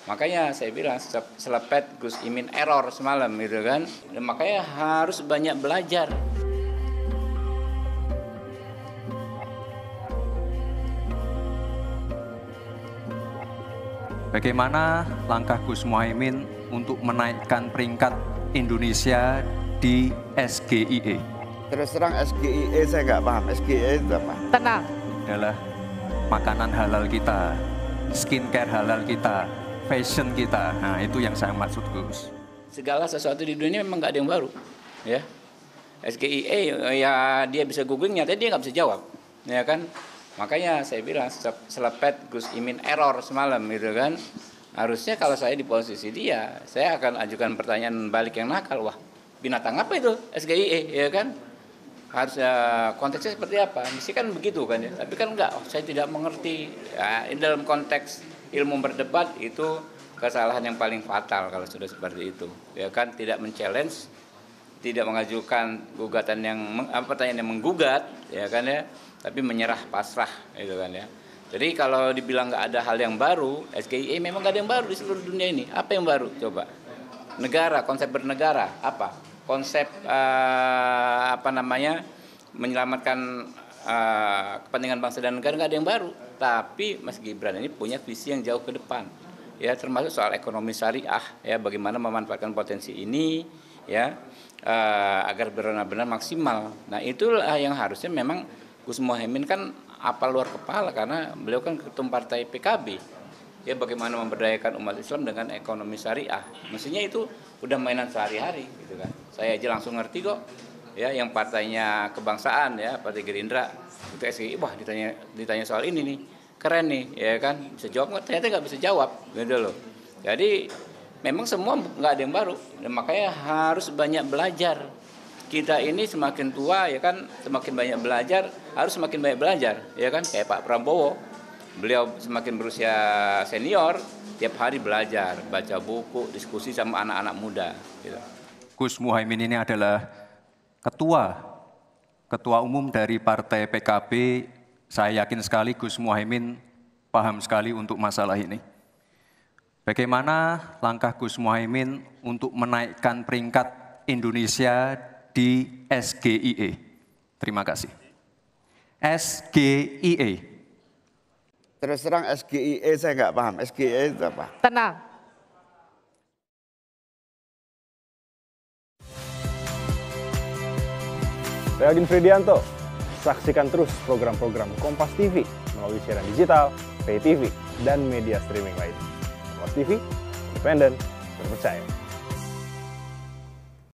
Makanya saya bilang selepet Gus Imin error semalam gitu kan. Dan makanya harus banyak belajar. Bagaimana langkah Gus Muhaimin untuk menaikkan peringkat Indonesia di SGIE? Terus terang SGIE saya nggak paham. SGIE itu apa? Tenang. Adalah makanan halal kita, skincare halal kita, fashion kita. Nah, itu yang saya maksud, Gus. Segala sesuatu di dunia memang nggak ada yang baru, ya. SGIE ya dia bisa googling, nyatanya dia nggak bisa jawab, ya kan? Makanya saya bilang selepet Gus Imin error semalam gitu kan. Harusnya kalau saya di posisi dia, saya akan ajukan pertanyaan balik yang nakal. Wah, binatang apa itu SGIE, ya kan? Harus konteksnya seperti apa? Mesti kan begitu kan ya. Tapi kan enggak, saya tidak mengerti. Ya, ini dalam konteks ilmu berdebat itu kesalahan yang paling fatal kalau sudah seperti itu. Ya kan, tidak men-challenge, tidak mengajukan gugatan yang pertanyaan yang menggugat, ya kan ya. Tapi menyerah pasrah gitu kan ya. Jadi kalau dibilang nggak ada hal yang baru, SGIE memang nggak ada yang baru di seluruh dunia ini. Apa yang baru? Coba. Negara, konsep bernegara, apa? Konsep menyelamatkan kepentingan bangsa dan negara nggak ada yang baru. Tapi Mas Gibran ini punya visi yang jauh ke depan. Ya, termasuk soal ekonomi syariah, ya, bagaimana memanfaatkan potensi ini, ya, agar benar-benar maksimal. Nah, itulah yang harusnya memang Gus Muhaimin kan apa luar kepala karena beliau kan ketum partai PKB. Ya, bagaimana memberdayakan umat Islam dengan ekonomi syariah. Mestinya itu udah mainan sehari-hari gitu kan. Saya aja langsung ngerti kok. Ya, yang partainya kebangsaan ya, Partai Gerindra, itu SGI, wah ditanya soal ini nih. Keren nih, ya kan. Bisa jawab nggak? Ternyata nggak bisa jawab gitu loh. Jadi memang semua nggak ada yang baru. Dan makanya harus banyak belajar. Kita ini semakin tua ya kan, semakin banyak belajar, harus semakin banyak belajar, ya kan, kayak Pak Prabowo. Beliau semakin berusia senior, tiap hari belajar, baca buku, diskusi sama anak-anak muda gitu. Gus Muhaimin ini adalah ketua umum dari Partai PKB. Saya yakin sekali Gus Muhaimin paham sekali untuk masalah ini. Bagaimana langkah Gus Muhaimin untuk menaikkan peringkat Indonesia di SGIE? Terima kasih. SGIE. Terus terang SGIE saya nggak paham. SGIE itu apa? Tenang. Saya Agin Fridianto. Saksikan terus program-program Kompas TV melalui siaran digital, pay TV, dan media streaming lain. Kompas TV, independen, terpercaya.